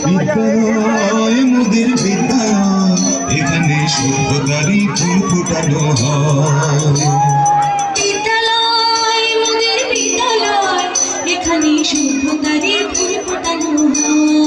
বিদ্যালয় মোদের বিদ্যালয়, এখানে সভ্যতারই ফুল ফোটানো হয়। বিদ্যালয় মোদের বিদ্যালয়, এখানে সভ্যতারই ফুল ফোটানো হয়।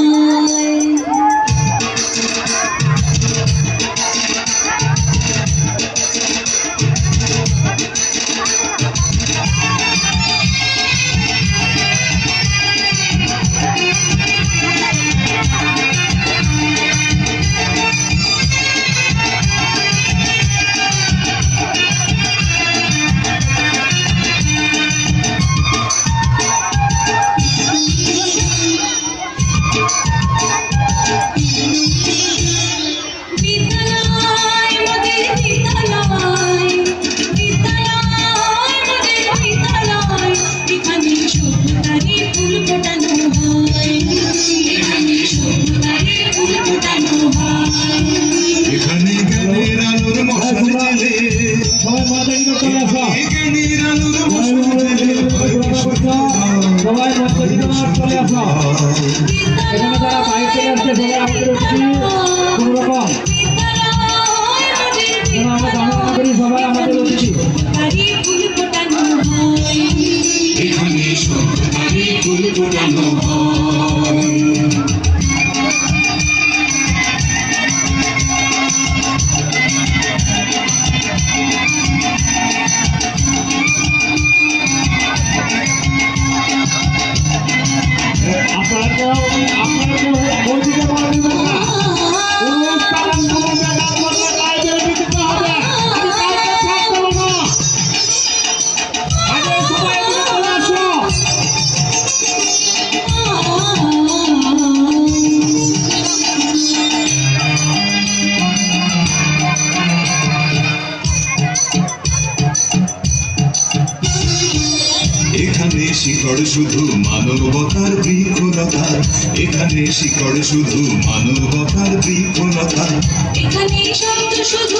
এখানে জ্ঞানের আলোর মশাল জেলে, জ্ঞানের আলোর মশাল জেলে সবাই চলে আসো। এখানে যারা বাইক চলে আসছে সবাই আমাদের কোন রকম আমরা কামনা করি সবাই আমাদের অতিথি। এখানে সভ্যতারই ফুল ফোটানো হয়। এখানে শিকড় শুধু মানবতার বৃক্ষলতার, এখানে শিকড় শুধু মানবতার বৃক্ষলতার, এখানে শব্দ শুধু